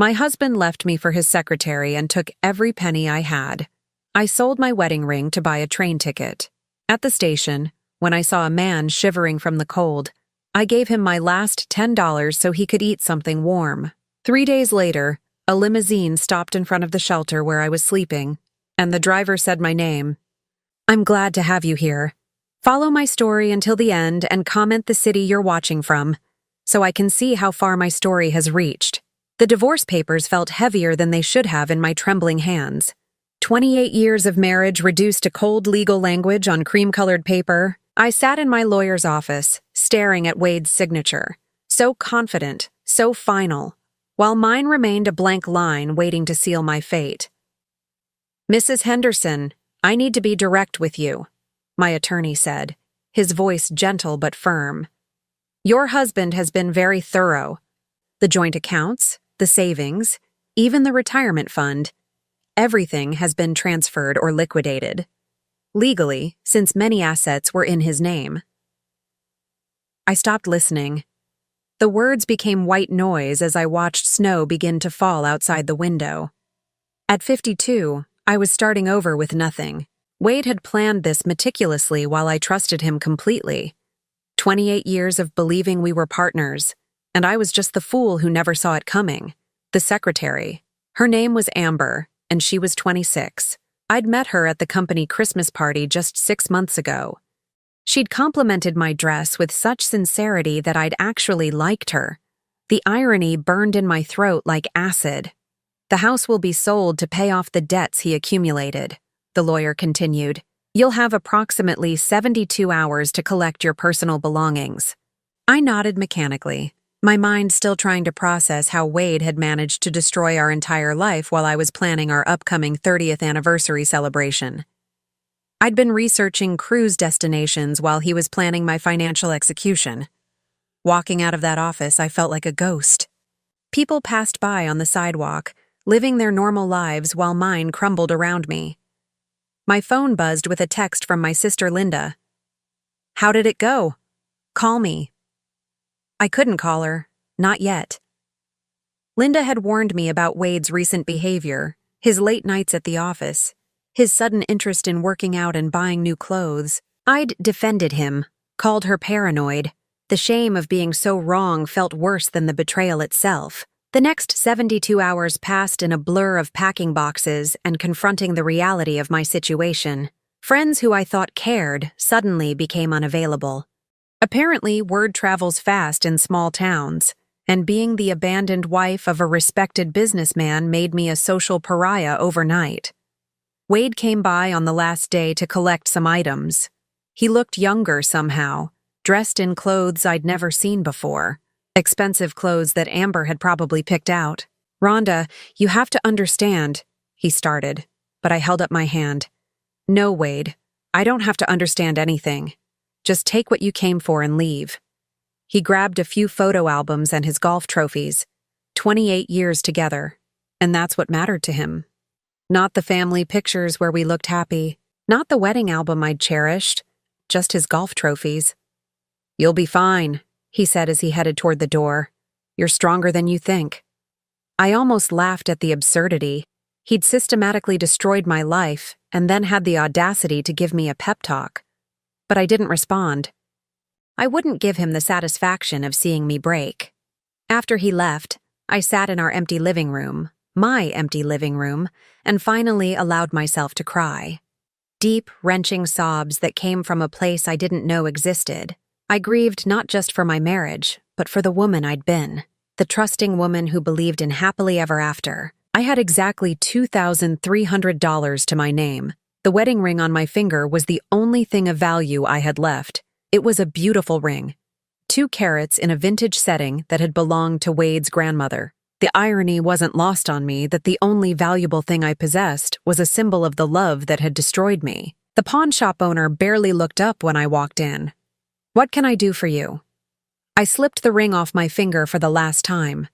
My husband left me for his secretary and took every penny I had. I sold my wedding ring to buy a train ticket. At the station, when I saw a man shivering from the cold, I gave him my last $10 so he could eat something warm. 3 days later, a limousine stopped in front of the shelter where I was sleeping, and the driver said my name. "I'm glad to have you here. Follow my story until the end and comment the city you're watching from, so I can see how far my story has reached." The divorce papers felt heavier than they should have in my trembling hands. 28 years of marriage reduced to cold legal language on cream-colored paper. I sat in my lawyer's office, staring at Wade's signature. So confident, so final, while mine remained a blank line waiting to seal my fate. "Mrs. Henderson, I need to be direct with you," my attorney said, his voice gentle but firm. "Your husband has been very thorough. The joint accounts, the savings, even the retirement fund, everything has been transferred or liquidated. Legally, since many assets were in his name." I stopped listening. The words became white noise as I watched snow begin to fall outside the window. At 52, I was starting over with nothing. Wade had planned this meticulously while I trusted him completely. 28 years of believing we were partners, and I was just the fool who never saw it coming. The secretary. Her name was Amber, and she was 26. I'd met her at the company Christmas party just 6 months ago. She'd complimented my dress with such sincerity that I'd actually liked her. The irony burned in my throat like acid. "The house will be sold to pay off the debts he accumulated," the lawyer continued. "You'll have approximately 72 hours to collect your personal belongings." I nodded mechanically, my mind still trying to process how Wade had managed to destroy our entire life while I was planning our upcoming 30th anniversary celebration. I'd been researching cruise destinations while he was planning my financial execution. Walking out of that office, I felt like a ghost. People passed by on the sidewalk, living their normal lives while mine crumbled around me. My phone buzzed with a text from my sister Linda. "How did it go? Call me." I couldn't call her, not yet. Linda had warned me about Wade's recent behavior, his late nights at the office, his sudden interest in working out and buying new clothes. I'd defended him, called her paranoid. The shame of being so wrong felt worse than the betrayal itself. The next 72 hours passed in a blur of packing boxes and confronting the reality of my situation. Friends who I thought cared suddenly became unavailable. Apparently, word travels fast in small towns, and being the abandoned wife of a respected businessman made me a social pariah overnight. Wade came by on the last day to collect some items. He looked younger somehow, dressed in clothes I'd never seen before. Expensive clothes that Amber had probably picked out. "Rhonda, you have to understand," he started, but I held up my hand. "No, Wade, I don't have to understand anything. Just take what you came for and leave." He grabbed a few photo albums and his golf trophies. 28 years together, and that's what mattered to him. Not the family pictures where we looked happy, not the wedding album I'd cherished, just his golf trophies. "You'll be fine," he said as he headed toward the door. "You're stronger than you think." I almost laughed at the absurdity. He'd systematically destroyed my life and then had the audacity to give me a pep talk. But I didn't respond. I wouldn't give him the satisfaction of seeing me break. After he left, I sat in our empty living room, my empty living room, and finally allowed myself to cry. Deep, wrenching sobs that came from a place I didn't know existed. I grieved not just for my marriage, but for the woman I'd been, the trusting woman who believed in happily ever after. I had exactly $2,300 to my name. The wedding ring on my finger was the only thing of value I had left. It was a beautiful ring. 2 carats in a vintage setting that had belonged to Wade's grandmother. The irony wasn't lost on me that the only valuable thing I possessed was a symbol of the love that had destroyed me. The pawn shop owner barely looked up when I walked in. "What can I do for you?" I slipped the ring off my finger for the last time.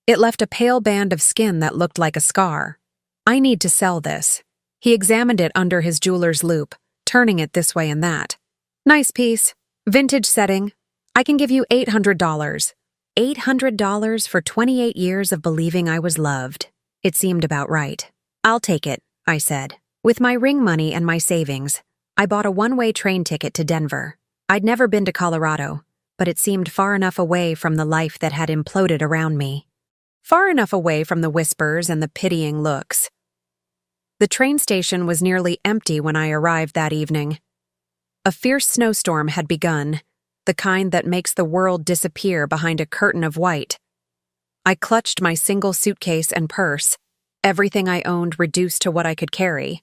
It left a pale band of skin that looked like a scar. "I need to sell this." He examined it under his jeweler's loupe, turning it this way and that. "Nice piece. Vintage setting. I can give you $800. $800 for 28 years of believing I was loved. It seemed about right. "I'll take it," I said. With my ring money and my savings, I bought a one-way train ticket to Denver. I'd never been to Colorado, but it seemed far enough away from the life that had imploded around me. Far enough away from the whispers and the pitying looks. The train station was nearly empty when I arrived that evening. A fierce snowstorm had begun, the kind that makes the world disappear behind a curtain of white. I clutched my single suitcase and purse, everything I owned reduced to what I could carry.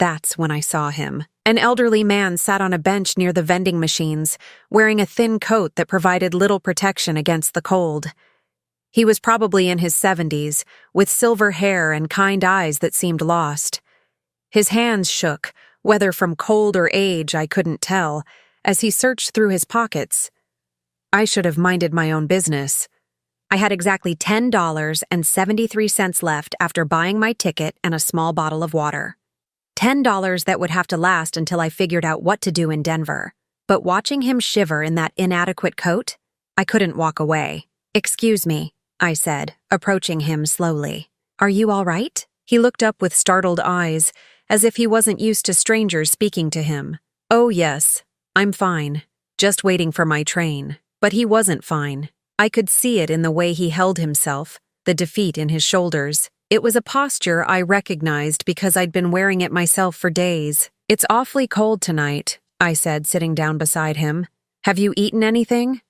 That's when I saw him. An elderly man sat on a bench near the vending machines, wearing a thin coat that provided little protection against the cold. He was probably in his 70s, with silver hair and kind eyes that seemed lost. His hands shook, whether from cold or age I couldn't tell, as he searched through his pockets. I should have minded my own business. I had exactly $10.73 left after buying my ticket and a small bottle of water. $10 that would have to last until I figured out what to do in Denver. But watching him shiver in that inadequate coat, I couldn't walk away. "Excuse me," I said, approaching him slowly. "Are you all right?" He looked up with startled eyes, as if he wasn't used to strangers speaking to him. "Oh yes, I'm fine. Just waiting for my train." But he wasn't fine. I could see it in the way he held himself, the defeat in his shoulders. It was a posture I recognized because I'd been wearing it myself for days. "It's awfully cold tonight," I said, sitting down beside him. "Have you eaten anything?"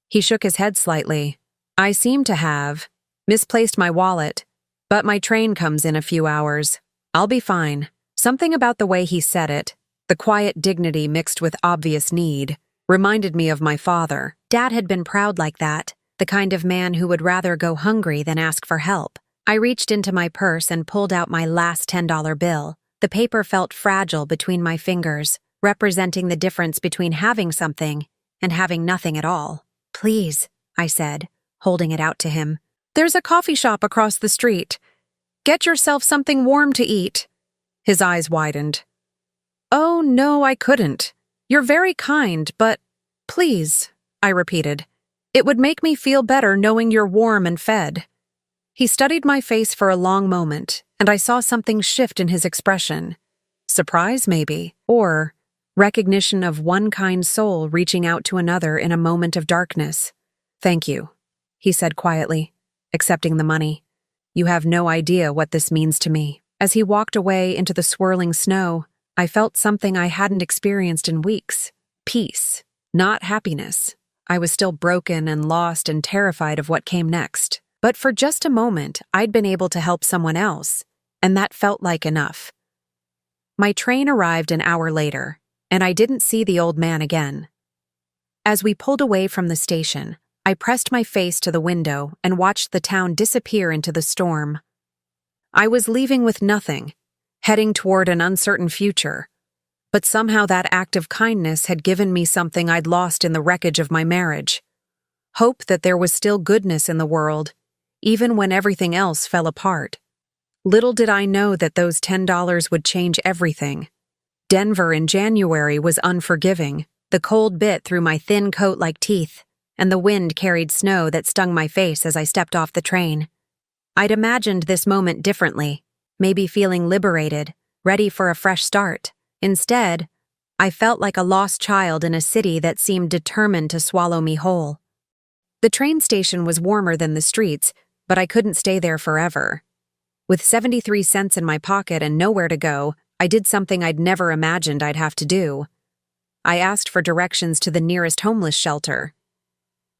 He shook his head slightly. "I seem to have. Misplaced my wallet. But my train comes in a few hours. I'll be fine." Something about the way he said it, the quiet dignity mixed with obvious need, reminded me of my father. Dad had been proud like that, the kind of man who would rather go hungry than ask for help. I reached into my purse and pulled out my last $10 bill. The paper felt fragile between my fingers, representing the difference between having something and having nothing at all. "Please," I said, holding it out to him. "There's a coffee shop across the street. Get yourself something warm to eat." His eyes widened. "Oh, no, I couldn't. You're very kind, but please," I repeated. "It would make me feel better knowing you're warm and fed." He studied my face for a long moment, and I saw something shift in his expression. Surprise, maybe, or recognition of one kind soul reaching out to another in a moment of darkness. "Thank you," he said quietly, accepting the money. "You have no idea what this means to me." As he walked away into the swirling snow, I felt something I hadn't experienced in weeks. Peace, not happiness. I was still broken and lost and terrified of what came next. But for just a moment, I'd been able to help someone else, and that felt like enough. My train arrived an hour later, and I didn't see the old man again. As we pulled away from the station, I pressed my face to the window and watched the town disappear into the storm. I was leaving with nothing, heading toward an uncertain future, but somehow that act of kindness had given me something I'd lost in the wreckage of my marriage. Hope that there was still goodness in the world, even when everything else fell apart. Little did I know that those $10 would change everything. Denver in January was unforgiving. The cold bit through my thin coat like teeth, and the wind carried snow that stung my face as I stepped off the train. I'd imagined this moment differently, maybe feeling liberated, ready for a fresh start. Instead, I felt like a lost child in a city that seemed determined to swallow me whole. The train station was warmer than the streets, but I couldn't stay there forever. With 73 cents in my pocket and nowhere to go, I did something I'd never imagined I'd have to do. I asked for directions to the nearest homeless shelter.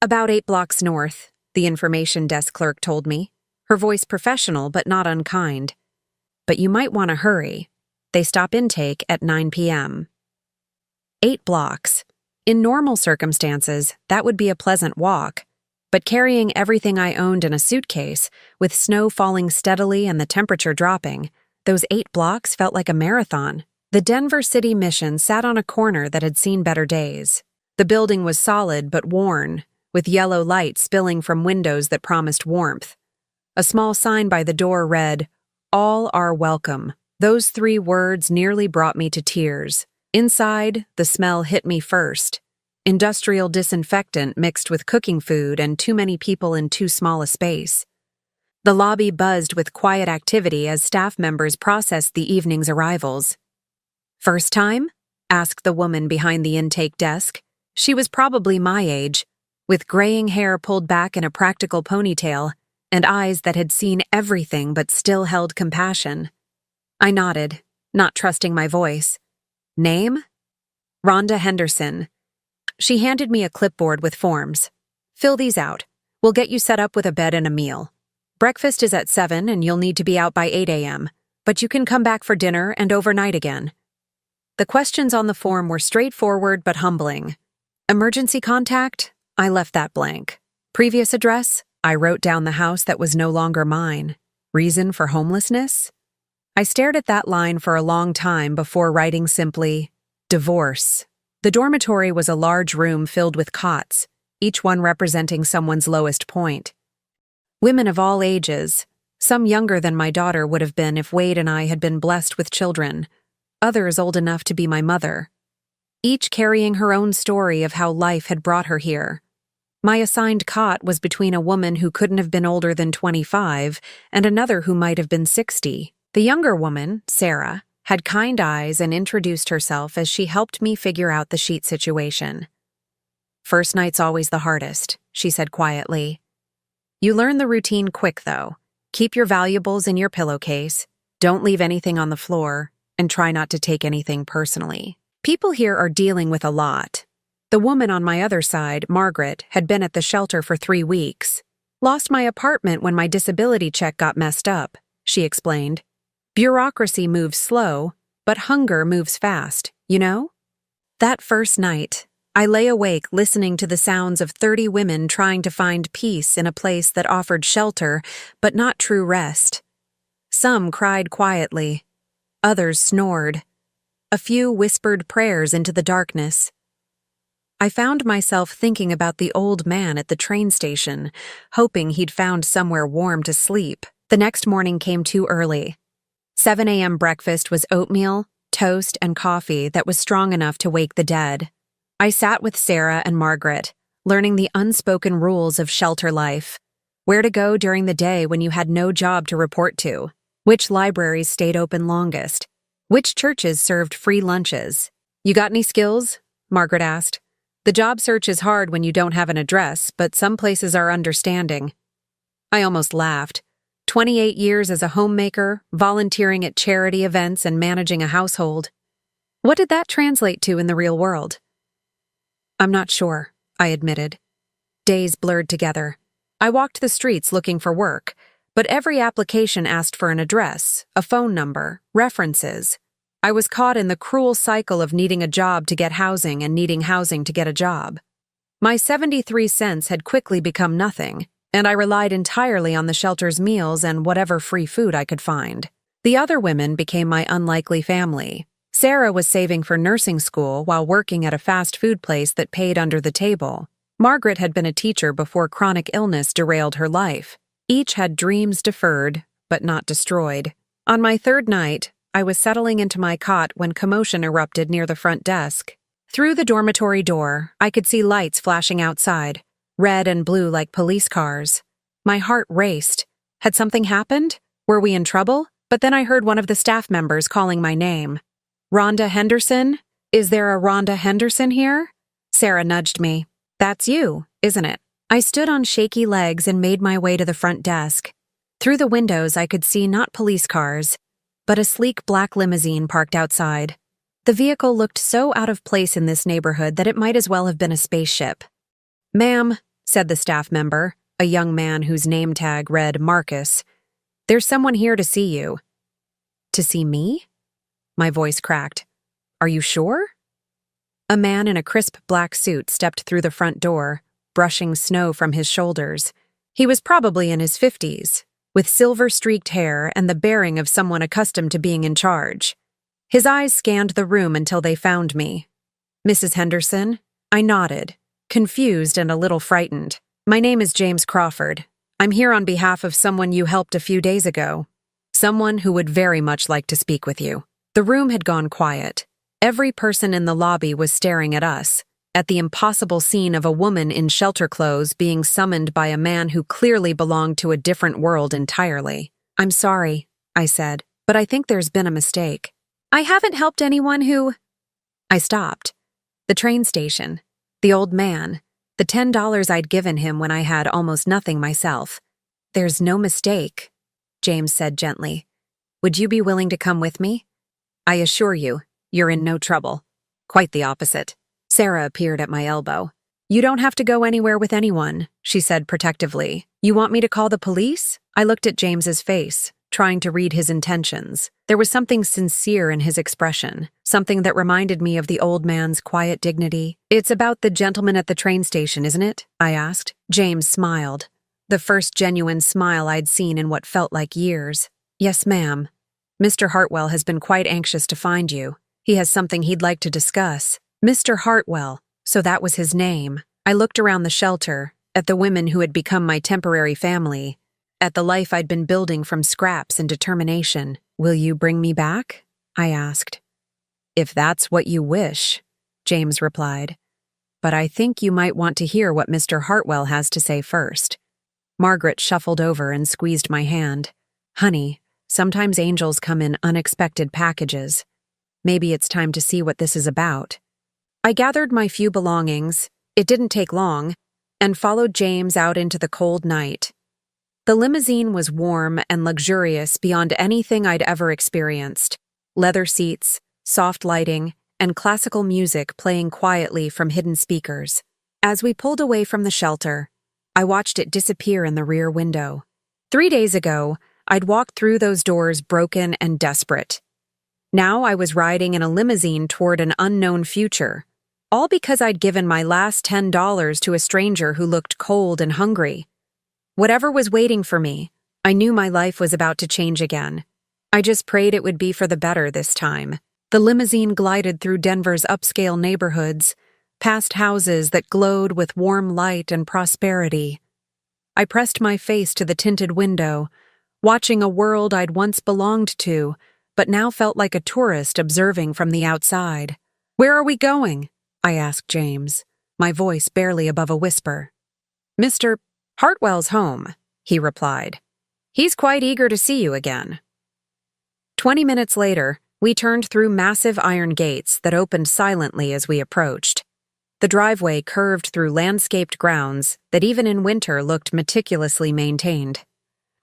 "About 8 blocks north," the information desk clerk told me, her voice professional but not unkind. "But you might want to hurry. They stop intake at 9 p.m. 8 blocks. In normal circumstances, that would be a pleasant walk. But carrying everything I owned in a suitcase, with snow falling steadily and the temperature dropping, those 8 blocks felt like a marathon. The Denver City Mission sat on a corner that had seen better days. The building was solid but worn, with yellow light spilling from windows that promised warmth. A small sign by the door read, "All are welcome." Those 3 words nearly brought me to tears. Inside, the smell hit me first. industrial disinfectant mixed with cooking food and too many people in too small a space. The lobby buzzed with quiet activity as staff members processed the evening's arrivals. "First time?" asked the woman behind the intake desk. She was probably my age, with graying hair pulled back in a practical ponytail and eyes that had seen everything but still held compassion. I nodded, not trusting my voice. "Name?" "Rhonda Henderson." She handed me a clipboard with forms. "Fill these out. We'll get you set up with a bed and a meal. Breakfast is at 7 and you'll need to be out by 8 a.m., but you can come back for dinner and overnight again." The questions on the form were straightforward but humbling. Emergency contact? I left that blank. Previous address? I wrote down the house that was no longer mine. Reason for homelessness? I stared at that line for a long time before writing simply, divorce. The dormitory was a large room filled with cots, each one representing someone's lowest point. Women of all ages, some younger than my daughter would have been if Wade and I had been blessed with children, others old enough to be my mother, each carrying her own story of how life had brought her here. My assigned cot was between a woman who couldn't have been older than 25 and another who might have been 60. The younger woman, Sarah, had kind eyes and introduced herself as she helped me figure out the sheet situation. "First night's always the hardest," she said quietly. "You learn the routine quick, though. Keep your valuables in your pillowcase, don't leave anything on the floor, and try not to take anything personally. People here are dealing with a lot." The woman on my other side, Margaret, had been at the shelter for 3 weeks. "Lost my apartment when my disability check got messed up," she explained. "Bureaucracy moves slow, but hunger moves fast, you know?" That first night, I lay awake listening to the sounds of 30 women trying to find peace in a place that offered shelter, but not true rest. Some cried quietly. Others snored. A few whispered prayers into the darkness. I found myself thinking about the old man at the train station, hoping he'd found somewhere warm to sleep. The next morning came too early. 7 a.m. breakfast was oatmeal, toast, and coffee that was strong enough to wake the dead. I sat with Sarah and Margaret, learning the unspoken rules of shelter life. Where to go during the day when you had no job to report to. Which libraries stayed open longest. Which churches served free lunches. "You got any skills?" Margaret asked. "The job search is hard when you don't have an address, but some places are understanding." I almost laughed. 28 years as a homemaker, volunteering at charity events and managing a household. What did that translate to in the real world? "I'm not sure," I admitted. Days blurred together. I walked the streets looking for work, but every application asked for an address, a phone number, references. I was caught in the cruel cycle of needing a job to get housing and needing housing to get a job. My 73 cents had quickly become nothing, and I relied entirely on the shelter's meals and whatever free food I could find. The other women became my unlikely family. Sarah was saving for nursing school while working at a fast food place that paid under the table. Margaret had been a teacher before chronic illness derailed her life. Each had dreams deferred, but not destroyed. On my third night, I was settling into my cot when commotion erupted near the front desk. Through the dormitory door, I could see lights flashing outside, red and blue like police cars. My heart raced. Had something happened? Were we in trouble? But then I heard one of the staff members calling my name. "Rhonda Henderson? Is there a Rhonda Henderson here?" Sarah nudged me. "That's you, isn't it?" I stood on shaky legs and made my way to the front desk. Through the windows, I could see not police cars, but a sleek black limousine parked outside. The vehicle looked so out of place in this neighborhood that it might as well have been a spaceship. "Ma'am," said the staff member, a young man whose name tag read Marcus, "there's someone here to see you." "To see me?" My voice cracked. "Are you sure?" A man in a crisp black suit stepped through the front door, brushing snow from his shoulders. He was probably in his 50s, with silver-streaked hair and the bearing of someone accustomed to being in charge. His eyes scanned the room until they found me. "Mrs. Henderson?" I nodded, confused and a little frightened. "My name is James Crawford. I'm here on behalf of someone you helped a few days ago. Someone who would very much like to speak with you." The room had gone quiet. Every person in the lobby was staring at us, at the impossible scene of a woman in shelter clothes being summoned by a man who clearly belonged to a different world entirely. "I'm sorry," I said, "but I think there's been a mistake. I haven't helped anyone who—" I stopped. The train station. The old man. The $10 I'd given him when I had almost nothing myself. "There's no mistake," James said gently. "Would you be willing to come with me? I assure you, you're in no trouble." Quite the opposite. Sarah appeared at my elbow. "You don't have to go anywhere with anyone," she said protectively. "You want me to call the police?" I looked at James's face, trying to read his intentions. There was something sincere in his expression, something that reminded me of the old man's quiet dignity. "It's about the gentleman at the train station, isn't it?" I asked. James smiled. The first genuine smile I'd seen in what felt like years. "Yes, ma'am. Mr. Hartwell has been quite anxious to find you. He has something he'd like to discuss." Mr. Hartwell, so that was his name. I looked around the shelter, at the women who had become my temporary family, at the life I'd been building from scraps and determination. "Will you bring me back?" I asked. "If that's what you wish," James replied. "But I think you might want to hear what Mr. Hartwell has to say first." Margaret shuffled over and squeezed my hand. "Honey, sometimes angels come in unexpected packages. Maybe it's time to see what this is about." I gathered my few belongings, it didn't take long, and followed James out into the cold night. The limousine was warm and luxurious beyond anything I'd ever experienced. Leather seats, soft lighting, and classical music playing quietly from hidden speakers. As we pulled away from the shelter, I watched it disappear in the rear window. 3 days ago, I'd walked through those doors broken and desperate. Now I was riding in a limousine toward an unknown future, all because I'd given my last $10 to a stranger who looked cold and hungry. Whatever was waiting for me, I knew my life was about to change again. I just prayed it would be for the better this time. The limousine glided through Denver's upscale neighborhoods, past houses that glowed with warm light and prosperity. I pressed my face to the tinted window, watching a world I'd once belonged to, but now felt like a tourist observing from the outside. "Where are we going?" I asked James, my voice barely above a whisper. "Mr. Hartwell's home," he replied. "He's quite eager to see you again." 20 minutes later, we turned through massive iron gates that opened silently as we approached. The driveway curved through landscaped grounds that even in winter looked meticulously maintained.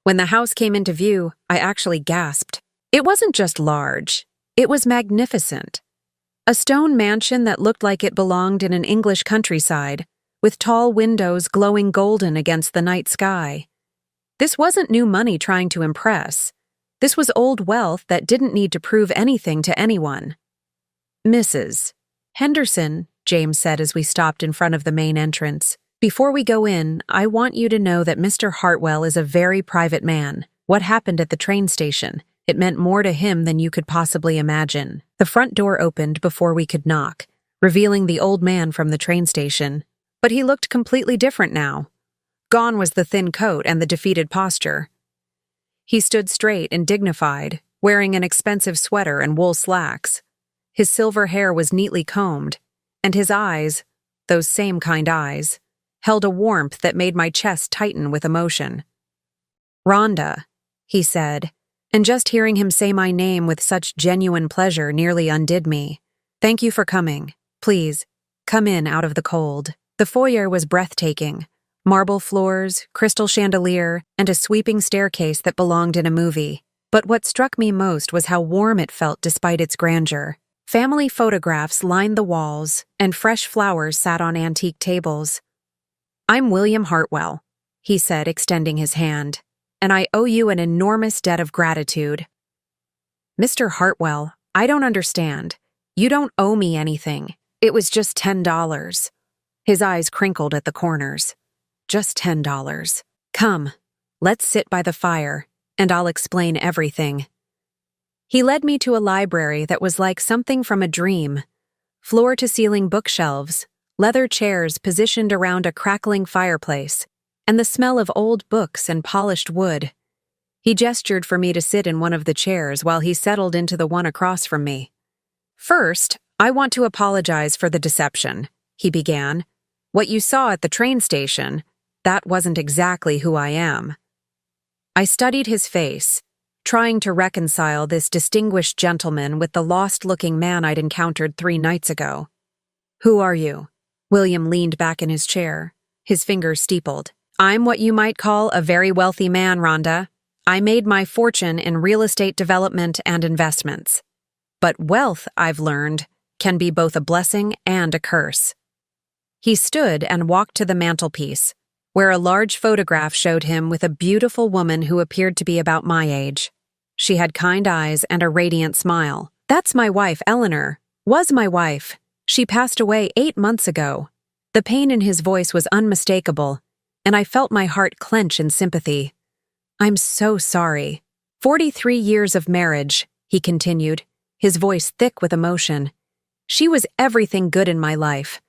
When the house came into view, I actually gasped. It wasn't just large, it was magnificent. A stone mansion that looked like it belonged in an English countryside, with tall windows glowing golden against the night sky. This wasn't new money trying to impress. This was old wealth that didn't need to prove anything to anyone. "Mrs. Henderson," James said as we stopped in front of the main entrance, "before we go in, I want you to know that Mr. Hartwell is a very private man. What happened at the train station, it meant more to him than you could possibly imagine." The front door opened before we could knock, revealing the old man from the train station. But he looked completely different now. Gone was the thin coat and the defeated posture. He stood straight and dignified, wearing an expensive sweater and wool slacks. His silver hair was neatly combed, and his eyes, those same kind eyes, held a warmth that made my chest tighten with emotion. "Rhonda," he said, and just hearing him say my name with such genuine pleasure nearly undid me. "Thank you for coming. Please, come in out of the cold." The foyer was breathtaking. Marble floors, crystal chandelier, and a sweeping staircase that belonged in a movie. But what struck me most was how warm it felt despite its grandeur. Family photographs lined the walls, and fresh flowers sat on antique tables. "I'm William Hartwell," he said, extending his hand, "and I owe you an enormous debt of gratitude." "Mr. Hartwell, I don't understand. You don't owe me anything. It was just $10. His eyes crinkled at the corners. "Just $10. Come, let's sit by the fire, and I'll explain everything." He led me to a library that was like something from a dream. Floor-to-ceiling bookshelves, leather chairs positioned around a crackling fireplace, and the smell of old books and polished wood. He gestured for me to sit in one of the chairs while he settled into the one across from me. "First, I want to apologize for the deception," he began. "What you saw at the train station, that wasn't exactly who I am." I studied his face, trying to reconcile this distinguished gentleman with the lost-looking man I'd encountered 3 nights ago. "Who are you?" William leaned back in his chair, his fingers steepled. "I'm what you might call a very wealthy man, Rhonda. I made my fortune in real estate development and investments. But wealth, I've learned, can be both a blessing and a curse." He stood and walked to the mantelpiece, where a large photograph showed him with a beautiful woman who appeared to be about my age. She had kind eyes and a radiant smile. "That's my wife, Eleanor. Was my wife. She passed away 8 months ago." The pain in his voice was unmistakable, and I felt my heart clench in sympathy. "I'm so sorry." 43 years of marriage, he continued, his voice thick with emotion. "She was everything good in my life."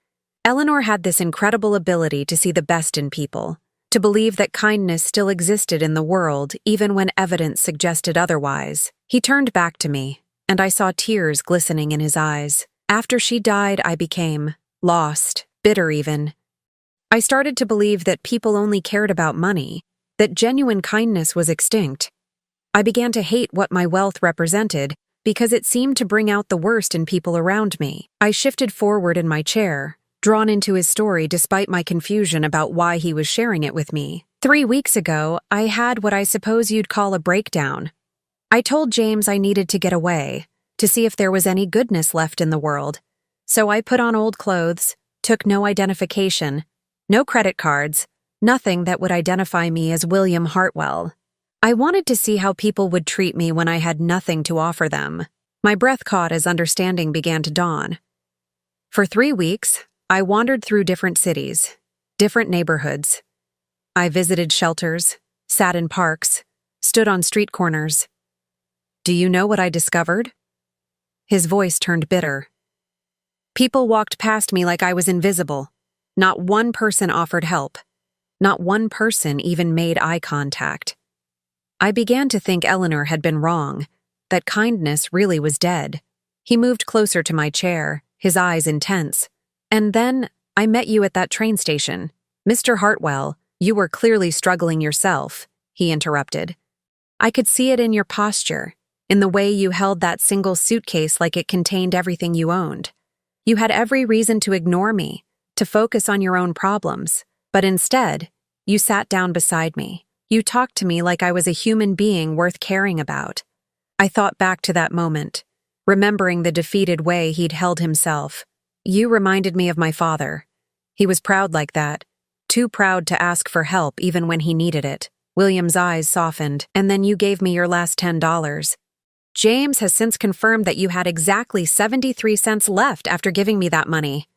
Eleanor had this incredible ability to see the best in people, to believe that kindness still existed in the world even when evidence suggested otherwise. He turned back to me, and I saw tears glistening in his eyes. "After she died, I became lost, bitter even. I started to believe that people only cared about money, that genuine kindness was extinct. I began to hate what my wealth represented because it seemed to bring out the worst in people around me." I shifted forward in my chair, drawn into his story despite my confusion about why he was sharing it with me. 3 weeks ago, I had what I suppose you'd call a breakdown. I told James I needed to get away, to see if there was any goodness left in the world. So I put on old clothes, took no identification, no credit cards, nothing that would identify me as William Hartwell. I wanted to see how people would treat me when I had nothing to offer them. My breath caught as understanding began to dawn. For 3 weeks, I wandered through different cities, different neighborhoods. I visited shelters, sat in parks, stood on street corners. Do you know what I discovered? His voice turned bitter. People walked past me like I was invisible. Not one person offered help. Not one person even made eye contact. I began to think Eleanor had been wrong, that kindness really was dead. He moved closer to my chair, his eyes intense. "And then, I met you at that train station. Mr. Hartwell, you were clearly struggling yourself," he interrupted. "I could see it in your posture, in the way you held that single suitcase like it contained everything you owned. You had every reason to ignore me, to focus on your own problems, but instead, you sat down beside me. You talked to me like I was a human being worth caring about." I thought back to that moment, remembering the defeated way he'd held himself. "You reminded me of my father. He was proud like that, too proud to ask for help even when he needed it." William's eyes softened. "And then you gave me your last $10. James has since confirmed that you had exactly 73 cents left after giving me that money.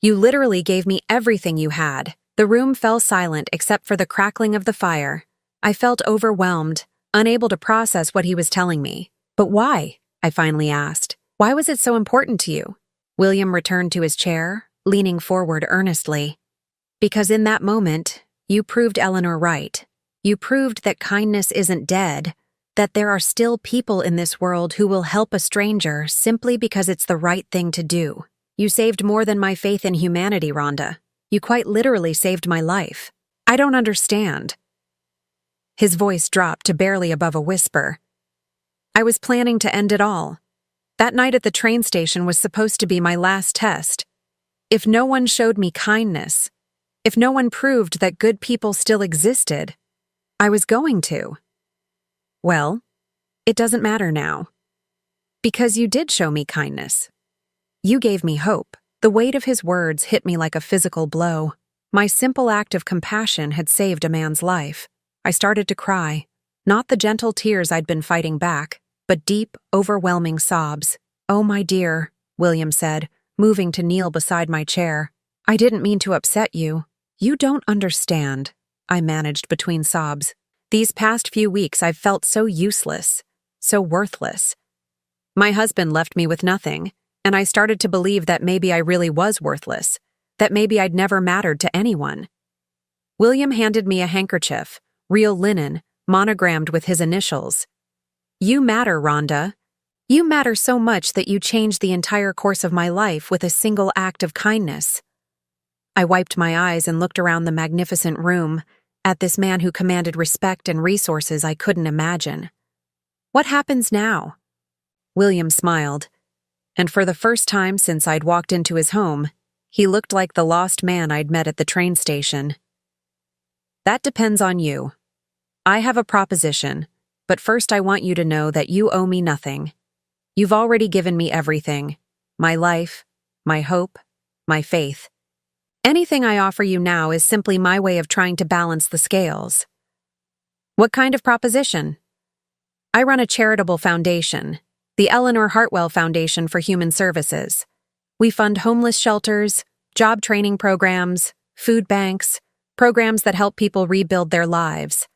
You literally gave me everything you had." The room fell silent except for the crackling of the fire. I felt overwhelmed, unable to process what he was telling me. "But why?" I finally asked. "Why was it so important to you?" William returned to his chair, leaning forward earnestly. "Because in that moment, you proved Eleanor right. You proved that kindness isn't dead, that there are still people in this world who will help a stranger simply because it's the right thing to do. You saved more than my faith in humanity, Rhonda. You quite literally saved my life. I don't understand." His voice dropped to barely above a whisper. "I was planning to end it all. That night at the train station was supposed to be my last test. If no one showed me kindness, if no one proved that good people still existed, I was going to. Well, it doesn't matter now. Because you did show me kindness. You gave me hope." The weight of his words hit me like a physical blow. My simple act of compassion had saved a man's life. I started to cry, not the gentle tears I'd been fighting back, but deep, overwhelming sobs. "Oh, my dear," William said, moving to kneel beside my chair. "I didn't mean to upset you. You don't understand," I managed between sobs. "These past few weeks I've felt so useless, so worthless. My husband left me with nothing, and I started to believe that maybe I really was worthless, that maybe I'd never mattered to anyone." William handed me a handkerchief, real linen, monogrammed with his initials. "You matter, Rhonda. You matter so much that you changed the entire course of my life with a single act of kindness. I wiped my eyes and looked around the magnificent room, at this man who commanded respect and resources I couldn't imagine. What happens now? William smiled, and for the first time since I'd walked into his home, he looked like the lost man I'd met at the train station. That depends on you. I have a proposition, but first I want you to know that you owe me nothing. You've already given me everything: my life, my hope, my faith. Anything I offer you now is simply my way of trying to balance the scales. What kind of proposition? I run a charitable foundation, the Eleanor Hartwell Foundation for Human Services. We fund homeless shelters, job training programs, food banks, programs that help people rebuild their lives.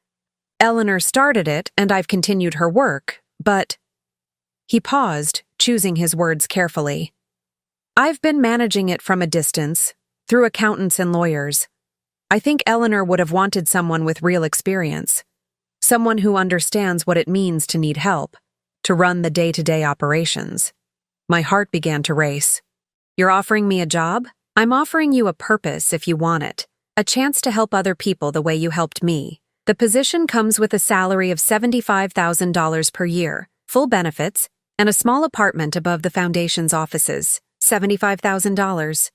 Eleanor started it, and I've continued her work, but... He paused, choosing his words carefully. I've been managing it from a distance, through accountants and lawyers. I think Eleanor would have wanted someone with real experience, someone who understands what it means to need help, to run the day-to-day operations. My heart began to race. You're offering me a job? I'm offering you a purpose if you want it, a chance to help other people the way you helped me. The position comes with a salary of $75,000 per year, full benefits, and a small apartment above the foundation's offices. $75,000.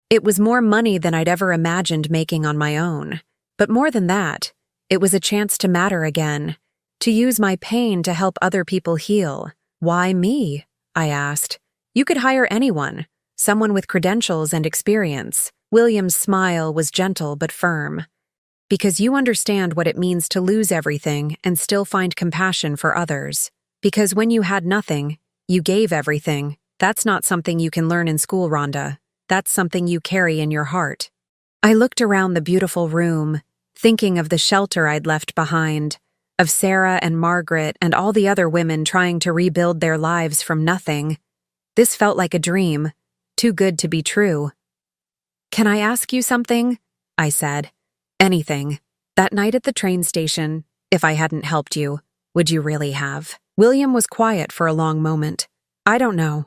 It was more money than I'd ever imagined making on my own. But more than that, it was a chance to matter again, to use my pain to help other people heal. Why me? I asked. You could hire anyone, someone with credentials and experience. William's smile was gentle but firm. Because you understand what it means to lose everything and still find compassion for others. Because when you had nothing, you gave everything. That's not something you can learn in school, Rhonda. That's something you carry in your heart. I looked around the beautiful room, thinking of the shelter I'd left behind, of Sarah and Margaret and all the other women trying to rebuild their lives from nothing. This felt like a dream, too good to be true. Can I ask you something? I said. Anything. That night at the train station, if I hadn't helped you, would you really have? William was quiet for a long moment. I don't know.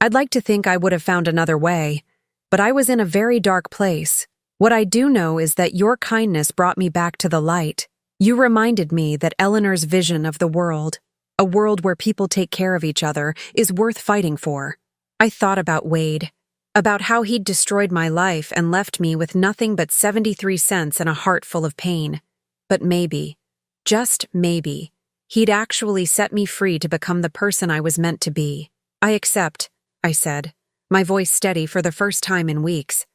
I'd like to think I would have found another way, but I was in a very dark place. What I do know is that your kindness brought me back to the light. You reminded me that Eleanor's vision of the world, a world where people take care of each other, is worth fighting for. I thought about Wade, about how he'd destroyed my life and left me with nothing but 73 cents and a heart full of pain. But maybe, just maybe, he'd actually set me free to become the person I was meant to be. I accept, I said, my voice steady for the first time in weeks.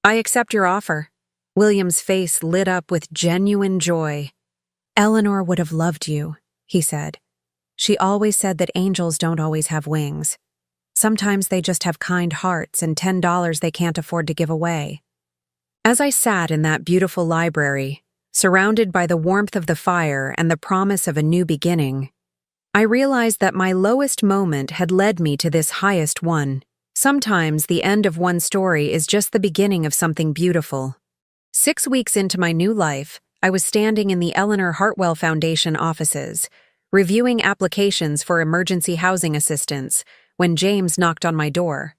I accept your offer. William's face lit up with genuine joy. Eleanor would have loved you, he said. She always said that angels don't always have wings. Sometimes they just have kind hearts and $10 they can't afford to give away. As I sat in that beautiful library, surrounded by the warmth of the fire and the promise of a new beginning, I realized that my lowest moment had led me to this highest one. Sometimes the end of one story is just the beginning of something beautiful. 6 weeks into my new life, I was standing in the Eleanor Hartwell Foundation offices, reviewing applications for emergency housing assistance, when James knocked on my door.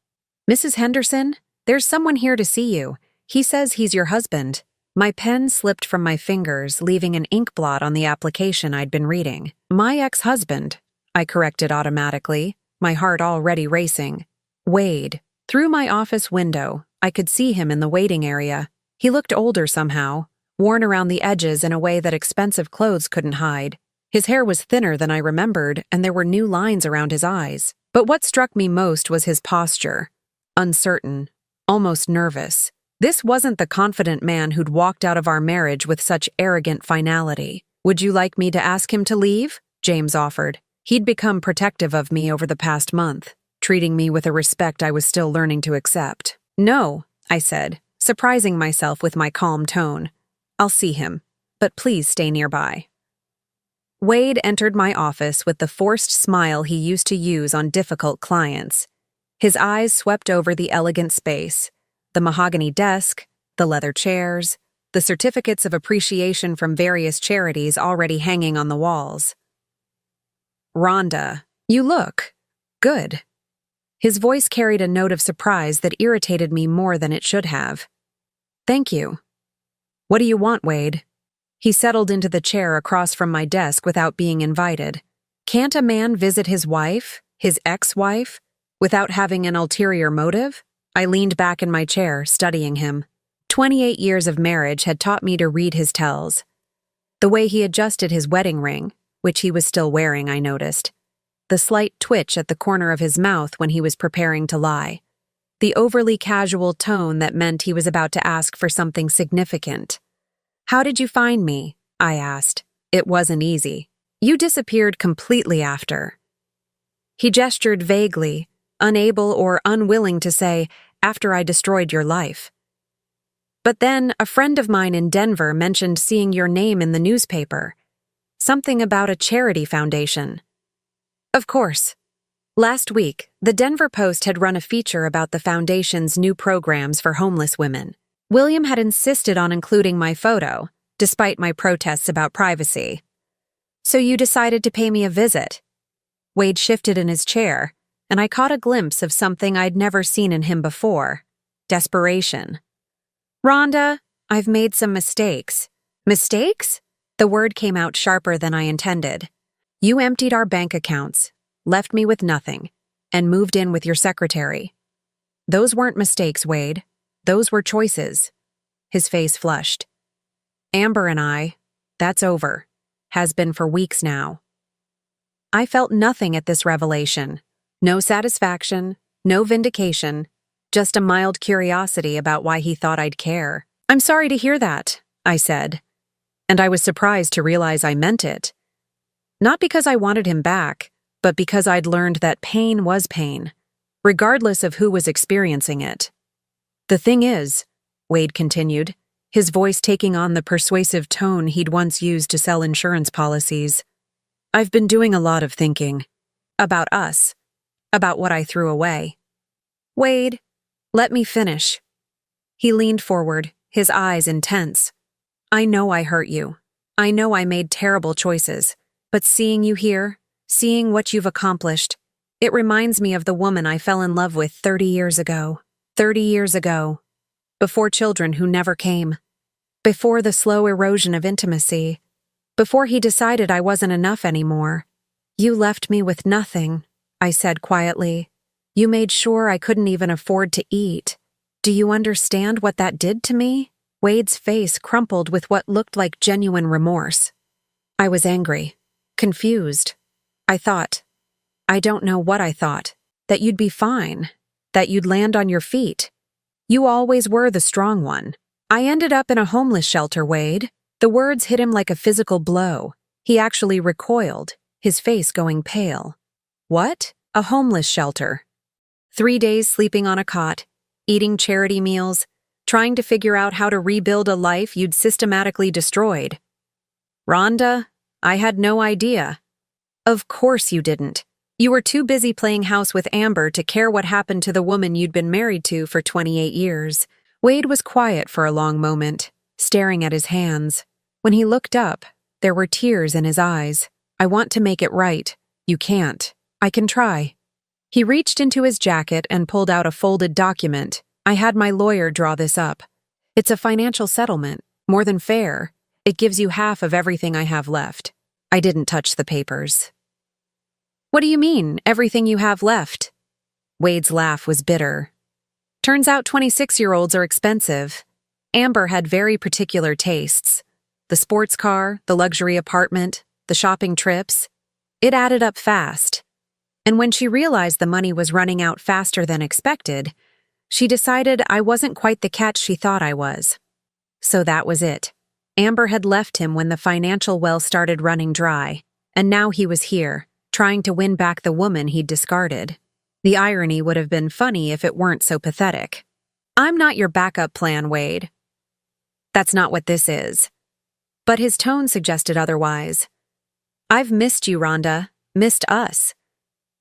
Mrs. Henderson, there's someone here to see you. He says he's your husband. My pen slipped from my fingers, leaving an ink blot on the application I'd been reading. My ex-husband, I corrected automatically, my heart already racing. Wade. Through my office window, I could see him in the waiting area. He looked older somehow, worn around the edges in a way that expensive clothes couldn't hide. His hair was thinner than I remembered, and there were new lines around his eyes. But what struck me most was his posture. Uncertain, almost nervous. This wasn't the confident man who'd walked out of our marriage with such arrogant finality. Would you like me to ask him to leave? James offered. He'd become protective of me over the past month, treating me with a respect I was still learning to accept. No, I said, surprising myself with my calm tone. I'll see him, but please stay nearby. Wade entered my office with the forced smile he used to use on difficult clients. His eyes swept over the elegant space, the mahogany desk, the leather chairs, the certificates of appreciation from various charities already hanging on the walls. Rhonda, you look good. His voice carried a note of surprise that irritated me more than it should have. Thank you. What do you want, Wade? He settled into the chair across from my desk without being invited. Can't a man visit his wife, his ex-wife, without having an ulterior motive? I leaned back in my chair, studying him. 28 years of marriage had taught me to read his tells. The way he adjusted his wedding ring, which he was still wearing, I noticed. The slight twitch at the corner of his mouth when he was preparing to lie. The overly casual tone that meant he was about to ask for something significant. How did you find me? I asked. It wasn't easy. You disappeared completely after. He gestured vaguely, unable or unwilling to say, after I destroyed your life. But then a friend of mine in Denver mentioned seeing your name in the newspaper. Something about a charity foundation. Of course. Last week, the Denver Post had run a feature about the foundation's new programs for homeless women. William had insisted on including my photo, despite my protests about privacy. So you decided to pay me a visit. Wade shifted in his chair, and I caught a glimpse of something I'd never seen in him before. Desperation. Rhonda, I've made some mistakes. Mistakes? The word came out sharper than I intended. You emptied our bank accounts, left me with nothing, and moved in with your secretary. Those weren't mistakes, Wade. Those were choices. His face flushed. Amber and I, that's over. Has been for weeks now. I felt nothing at this revelation. No satisfaction, no vindication, just a mild curiosity about why he thought I'd care. I'm sorry to hear that, I said. And I was surprised to realize I meant it. Not because I wanted him back, but because I'd learned that pain was pain, regardless of who was experiencing it. The thing is, Wade continued, his voice taking on the persuasive tone he'd once used to sell insurance policies. I've been doing a lot of thinking. About us. About what I threw away. Wade, let me finish. He leaned forward, his eyes intense. I know I hurt you. I know I made terrible choices. But seeing you here, seeing what you've accomplished, it reminds me of the woman I fell in love with 30 years ago. 30 years ago. Before children who never came. Before the slow erosion of intimacy. Before he decided I wasn't enough anymore. You left me with nothing, I said quietly. You made sure I couldn't even afford to eat. Do you understand what that did to me? Wade's face crumpled with what looked like genuine remorse. I was angry. Confused. I thought. I don't know what I thought. That you'd be fine. That you'd land on your feet. You always were the strong one. I ended up in a homeless shelter, Wade. The words hit him like a physical blow. He actually recoiled, his face going pale. What? A homeless shelter. 3 days sleeping on a cot, eating charity meals, trying to figure out how to rebuild a life you'd systematically destroyed. Rhonda, I had no idea. Of course you didn't. You were too busy playing house with Amber to care what happened to the woman you'd been married to for 28 years. Wade was quiet for a long moment, staring at his hands. When he looked up, there were tears in his eyes. I want to make it right. You can't. I can try. He reached into his jacket and pulled out a folded document. I had my lawyer draw this up. It's a financial settlement, more than fair. It gives you half of everything I have left. I didn't touch the papers. What do you mean, everything you have left? Wade's laugh was bitter. Turns out 26-year-olds are expensive. Amber had very particular tastes. The sports car, the luxury apartment, the shopping trips. It added up fast. And when she realized the money was running out faster than expected, she decided I wasn't quite the catch she thought I was. So that was it. Amber had left him when the financial well started running dry, and now he was here, trying to win back the woman he'd discarded. The irony would have been funny if it weren't so pathetic. I'm not your backup plan, Wade. That's not what this is. But his tone suggested otherwise. I've missed you, Rhonda. Missed us.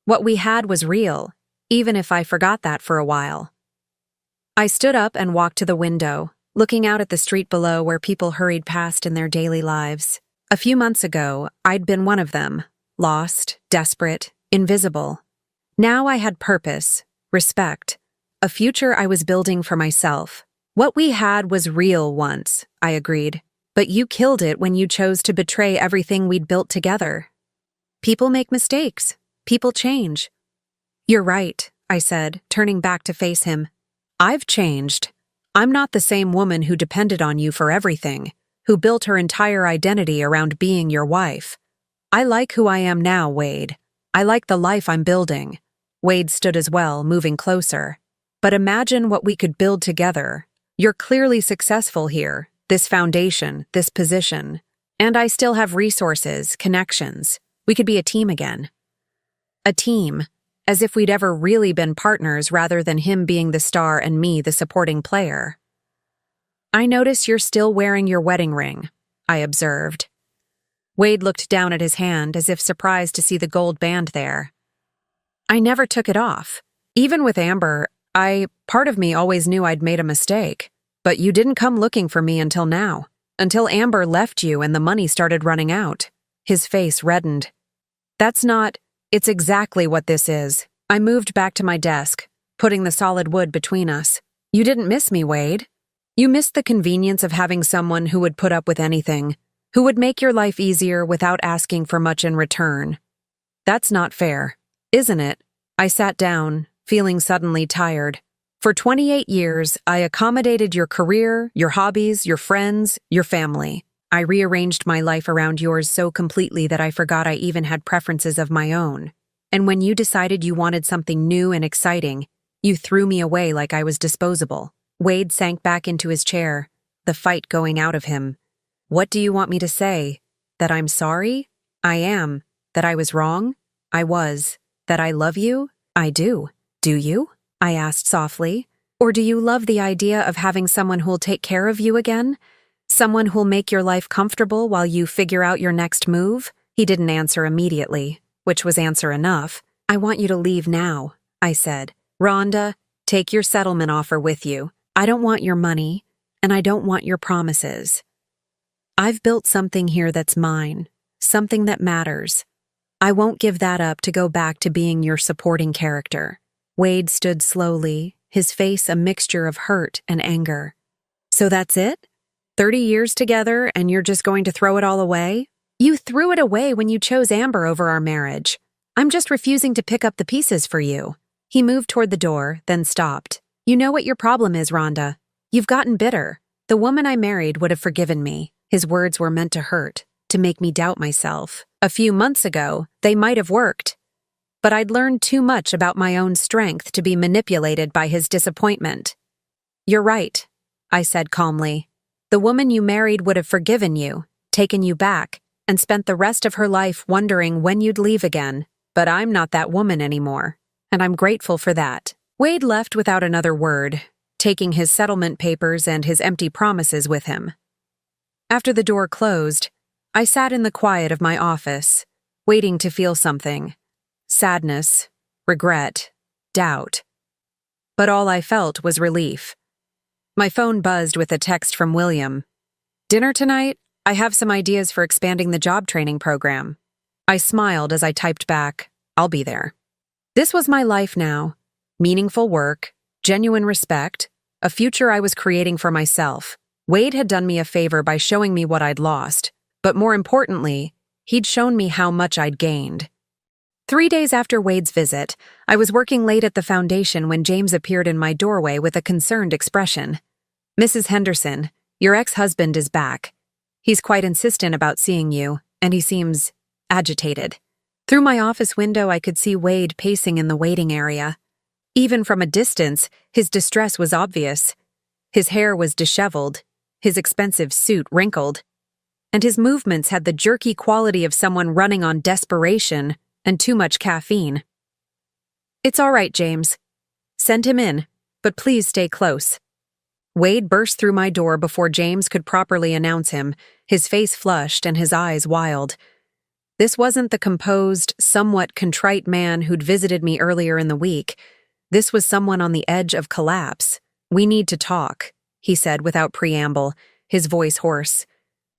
What we had was real, even if I forgot that for a while. I stood up and walked to the window, looking out at the street below where people hurried past in their daily lives. A few months ago, I'd been one of them, lost, desperate, invisible. Now I had purpose, respect, a future I was building for myself. What we had was real once, I agreed. But you killed it when you chose to betray everything we'd built together. People make mistakes. People change. You're right, I said, turning back to face him. I've changed. I'm not the same woman who depended on you for everything, who built her entire identity around being your wife. I like who I am now, Wade. I like the life I'm building. Wade stood as well, moving closer. But imagine what we could build together. You're clearly successful here, this foundation, this position. And I still have resources, connections. We could be a team again. A team, as if we'd ever really been partners rather than him being the star and me the supporting player. I notice you're still wearing your wedding ring, I observed. Wade looked down at his hand as if surprised to see the gold band there. I never took it off. Even with Amber, part of me always knew I'd made a mistake. But you didn't come looking for me until now. Until Amber left you and the money started running out. His face reddened. It's exactly what this is. I moved back to my desk, putting the solid wood between us. You didn't miss me, Wade. You missed the convenience of having someone who would put up with anything, who would make your life easier without asking for much in return. That's not fair, isn't it? I sat down, feeling suddenly tired. For 28 years, I accommodated your career, your hobbies, your friends, your family. I rearranged my life around yours so completely that I forgot I even had preferences of my own. And when you decided you wanted something new and exciting, you threw me away like I was disposable. Wade sank back into his chair, the fight going out of him. What do you want me to say? That I'm sorry? I am. That I was wrong? I was. That I love you? I do. Do you? I asked softly. Or do you love the idea of having someone who'll take care of you again? Someone who'll make your life comfortable while you figure out your next move? He didn't answer immediately, which was answer enough. I want you to leave now, I said. Rhonda, take your settlement offer with you. I don't want your money, and I don't want your promises. I've built something here that's mine, something that matters. I won't give that up to go back to being your supporting character. Wade stood slowly, his face a mixture of hurt and anger. So that's it? 30 years together and you're just going to throw it all away? You threw it away when you chose Amber over our marriage. I'm just refusing to pick up the pieces for you. He moved toward the door, then stopped. You know what your problem is, Rhonda. You've gotten bitter. The woman I married would have forgiven me. His words were meant to hurt, to make me doubt myself. A few months ago, they might have worked. But I'd learned too much about my own strength to be manipulated by his disappointment. You're right, I said calmly. The woman you married would have forgiven you, taken you back, and spent the rest of her life wondering when you'd leave again. But I'm not that woman anymore, and I'm grateful for that. Wade left without another word, taking his settlement papers and his empty promises with him. After the door closed, I sat in the quiet of my office, waiting to feel something. Sadness, regret, doubt. But all I felt was relief. My phone buzzed with a text from William. Dinner tonight? I have some ideas for expanding the job training program. I smiled as I typed back, I'll be there. This was my life now. Meaningful work, genuine respect, a future I was creating for myself. Wade had done me a favor by showing me what I'd lost, but more importantly, he'd shown me how much I'd gained. 3 days after Wade's visit, I was working late at the foundation when James appeared in my doorway with a concerned expression. Mrs. Henderson, your ex-husband is back. He's quite insistent about seeing you, and he seems agitated. Through my office window, I could see Wade pacing in the waiting area. Even from a distance, his distress was obvious. His hair was disheveled, his expensive suit wrinkled, and his movements had the jerky quality of someone running on desperation and too much caffeine. It's all right, James. Send him in, but please stay close. Wade burst through my door before James could properly announce him, his face flushed and his eyes wild. This wasn't the composed, somewhat contrite man who'd visited me earlier in the week. This was someone on the edge of collapse. We need to talk, he said without preamble, his voice hoarse.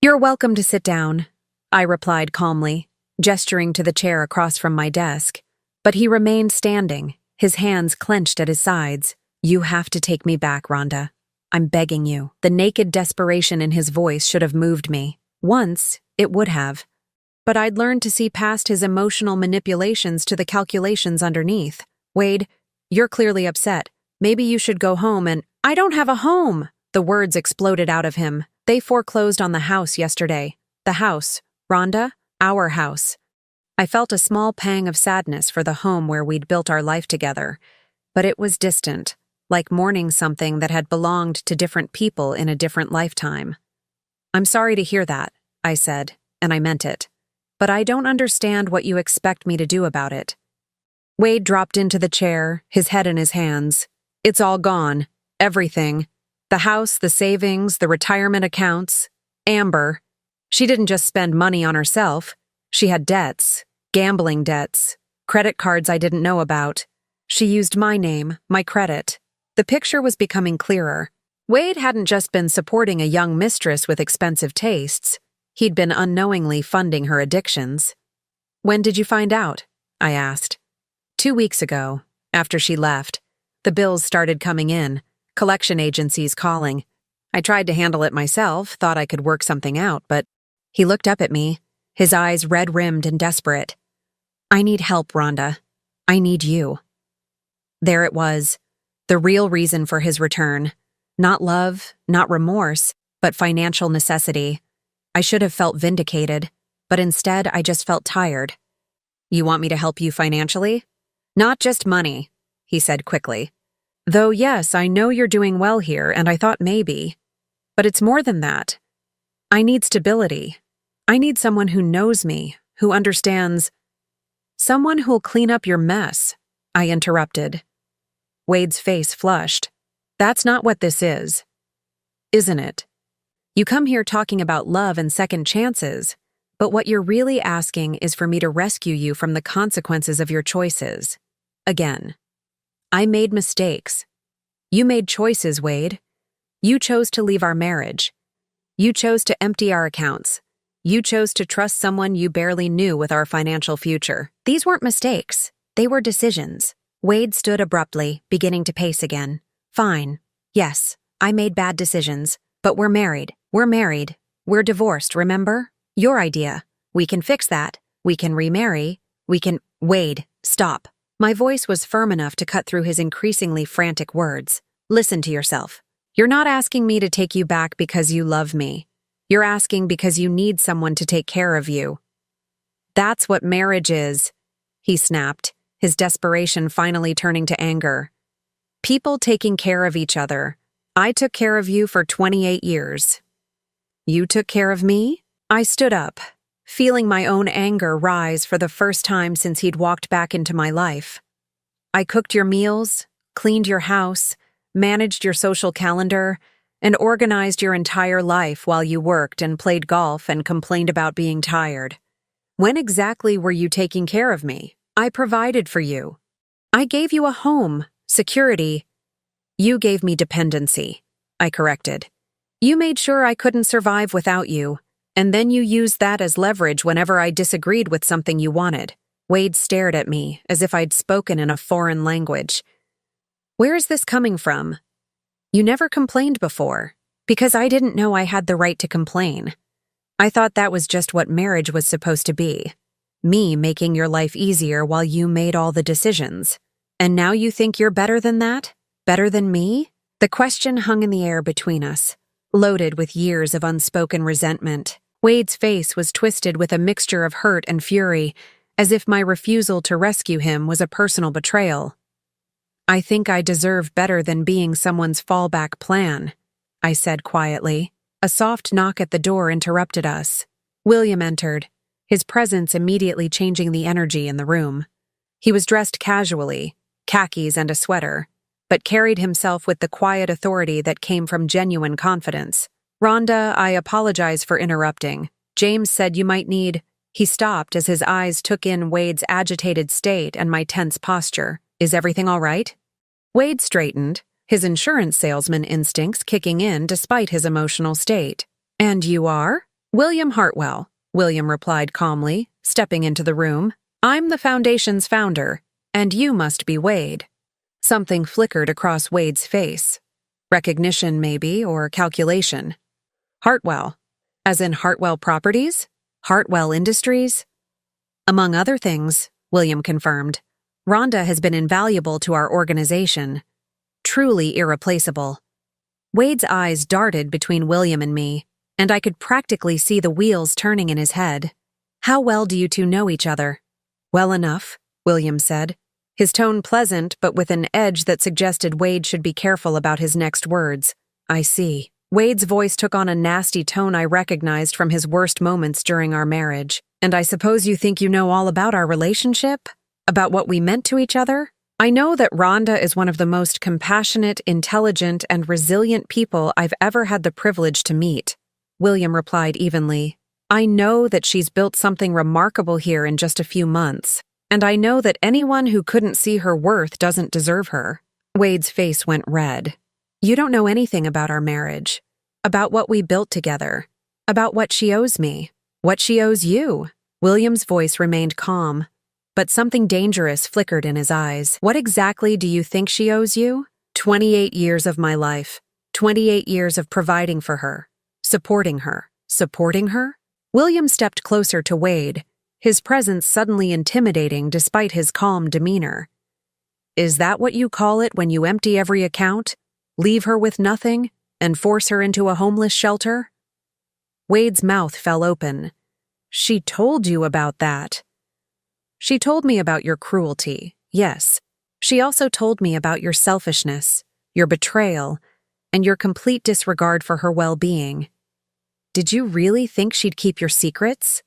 You're welcome to sit down, I replied calmly, gesturing to the chair across from my desk. But he remained standing, his hands clenched at his sides. You have to take me back, Rhonda. I'm begging you." The naked desperation in his voice should have moved me. Once, it would have. But I'd learned to see past his emotional manipulations to the calculations underneath. "Wade, you're clearly upset. Maybe you should go home and—" "I don't have a home!" The words exploded out of him. "They foreclosed on the house yesterday. The house. Rhonda, our house." I felt a small pang of sadness for the home where we'd built our life together, but it was distant, like mourning something that had belonged to different people in a different lifetime. "I'm sorry to hear that," I said, and I meant it. "But I don't understand what you expect me to do about it." Wade dropped into the chair, his head in his hands. "It's all gone. Everything. The house, the savings, the retirement accounts. Amber. She didn't just spend money on herself. She had debts, gambling debts, credit cards I didn't know about. She used my name, my credit." The picture was becoming clearer. Wade hadn't just been supporting a young mistress with expensive tastes. He'd been unknowingly funding her addictions. "When did you find out?" I asked. 2 weeks ago, after she left. The bills started coming in, collection agencies calling. I tried to handle it myself, thought I could work something out, but he looked up at me, his eyes red-rimmed and desperate. "I need help, Rhonda. I need you." There it was, the real reason for his return. Not love, not remorse, but financial necessity. I should have felt vindicated, but instead I just felt tired. "You want me to help you financially?" "Not just money," he said quickly. "Though yes, I know you're doing well here, and I thought maybe. But it's more than that. I need stability. I need someone who knows me, who understands—" "Someone who'll clean up your mess," I interrupted. Wade's face flushed. "That's not what this is. Isn't it? You come here talking about love and second chances, but what you're really asking is for me to rescue you from the consequences of your choices. Again. I made mistakes. You made choices, Wade. You chose to leave our marriage. You chose to empty our accounts. You chose to trust someone you barely knew with our financial future. These weren't mistakes. They were decisions." Wade stood abruptly, beginning to pace again. "Fine. Yes, I made bad decisions. But we're married. We're married. We're divorced, remember? Your idea. We can fix that. We can remarry. We can— Wade, stop." My voice was firm enough to cut through his increasingly frantic words. "Listen to yourself. You're not asking me to take you back because you love me. You're asking because you need someone to take care of you. That's what marriage is," he snapped, his desperation finally turning to anger. "People taking care of each other. I took care of you for 28 years. You took care of me?" I stood up, feeling my own anger rise for the first time since he'd walked back into my life. "I cooked your meals, cleaned your house, managed your social calendar, and organized your entire life while you worked and played golf and complained about being tired. When exactly were you taking care of me? I provided for you. I gave you a home, security. You gave me dependency," I corrected. "You made sure I couldn't survive without you, and then you used that as leverage whenever I disagreed with something you wanted." Wade stared at me as if I'd spoken in a foreign language. "Where is this coming from? You never complained before, because I didn't know I had the right to complain. I thought that was just what marriage was supposed to be. Me making your life easier while you made all the decisions. And now you think you're better than that? Better than me?" The question hung in the air between us, loaded with years of unspoken resentment. Wade's face was twisted with a mixture of hurt and fury, as if my refusal to rescue him was a personal betrayal. "I think I deserve better than being someone's fallback plan," I said quietly. A soft knock at the door interrupted us. William entered, his presence immediately changing the energy in the room. He was dressed casually, khakis and a sweater, but carried himself with the quiet authority that came from genuine confidence. "Rhonda, I apologize for interrupting. James said you might need—" He stopped as his eyes took in Wade's agitated state and my tense posture. "Is everything all right?" Wade straightened, his insurance salesman instincts kicking in despite his emotional state. "And you are?" "William Hartwell," William replied calmly, stepping into the room. "I'm the foundation's founder, and you must be Wade." Something flickered across Wade's face. Recognition, maybe, or calculation. Hartwell. As in Hartwell Properties? Hartwell Industries? Among other things, William confirmed. Rhonda has been invaluable to our organization. Truly irreplaceable. Wade's eyes darted between William and me, and I could practically see the wheels turning in his head. How well do you two know each other? Well enough, William said, his tone pleasant but with an edge that suggested Wade should be careful about his next words. I see. Wade's voice took on a nasty tone I recognized from his worst moments during our marriage. And I suppose you think you know all about our relationship? About what we meant to each other? I know that Rhonda is one of the most compassionate, intelligent, and resilient people I've ever had the privilege to meet, William replied evenly. I know that she's built something remarkable here in just a few months, and I know that anyone who couldn't see her worth doesn't deserve her. Wade's face went red. You don't know anything about our marriage, about what we built together, about what she owes me, what she owes you. William's voice remained calm, but something dangerous flickered in his eyes. What exactly do you think she owes you? 28 years of my life. 28 years of providing for her. Supporting her. Supporting her? William stepped closer to Wade, his presence suddenly intimidating despite his calm demeanor. Is that what you call it when you empty every account, leave her with nothing, and force her into a homeless shelter? Wade's mouth fell open. She told you about that. She told me about your cruelty, yes. She also told me about your selfishness, your betrayal, and your complete disregard for her well-being. Did you really think she'd keep your secrets?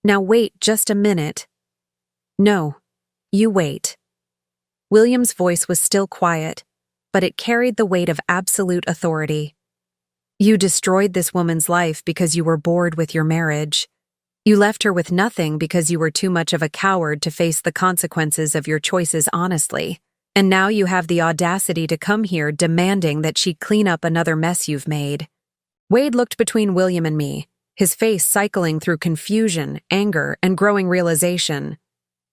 Now wait just a minute. No, you wait. William's voice was still quiet, but it carried the weight of absolute authority. You destroyed this woman's life because you were bored with your marriage. You left her with nothing because you were too much of a coward to face the consequences of your choices honestly. And now you have the audacity to come here demanding that she clean up another mess you've made. Wade looked between William and me, his face cycling through confusion, anger, and growing realization.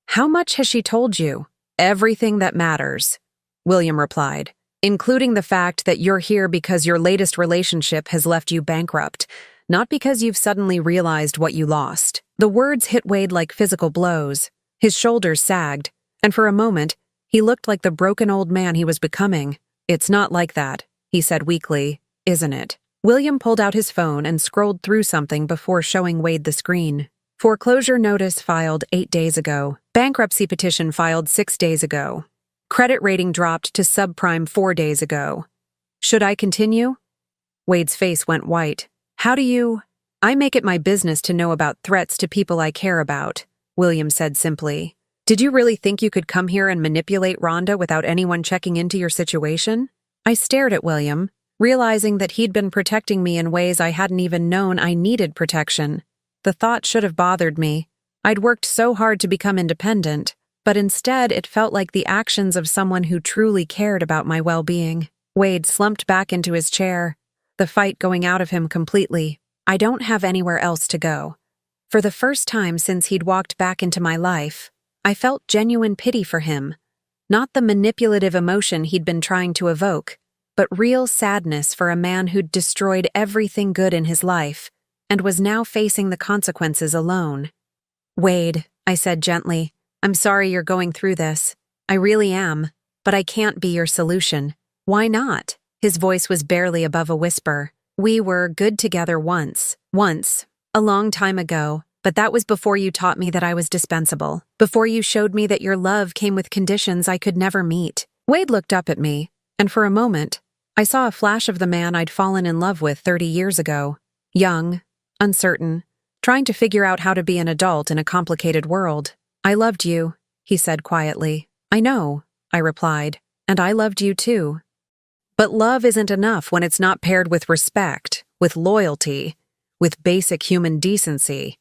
How much has she told you? Everything that matters, William replied, including the fact that you're here because your latest relationship has left you bankrupt, not because you've suddenly realized what you lost. The words hit Wade like physical blows. His shoulders sagged, and for a moment, he looked like the broken old man he was becoming. It's not like that, he said weakly, isn't it? William pulled out his phone and scrolled through something before showing Wade the screen. Foreclosure notice filed 8 days ago. Bankruptcy petition filed 6 days ago. Credit rating dropped to subprime 4 days ago. Should I continue? Wade's face went white. How do you? I make it my business to know about threats to people I care about, William said simply. Did you really think you could come here and manipulate Rhonda without anyone checking into your situation? I stared at William, realizing that he'd been protecting me in ways I hadn't even known I needed protection. The thought should have bothered me. I'd worked so hard to become independent, but instead it felt like the actions of someone who truly cared about my well-being. Wade slumped back into his chair, the fight going out of him completely. I don't have anywhere else to go. For the first time since he'd walked back into my life, I felt genuine pity for him. Not the manipulative emotion he'd been trying to evoke, but real sadness for a man who'd destroyed everything good in his life and was now facing the consequences alone. Wade, I said gently, I'm sorry you're going through this. I really am, but I can't be your solution. Why not? His voice was barely above a whisper. We were good together once, a long time ago, but that was before you taught me that I was dispensable, before you showed me that your love came with conditions I could never meet. Wade looked up at me, and for a moment, I saw a flash of the man I'd fallen in love with 30 years ago. Young, uncertain, trying to figure out how to be an adult in a complicated world. I loved you, he said quietly. I know, I replied, and I loved you too. But love isn't enough when it's not paired with respect, with loyalty, with basic human decency.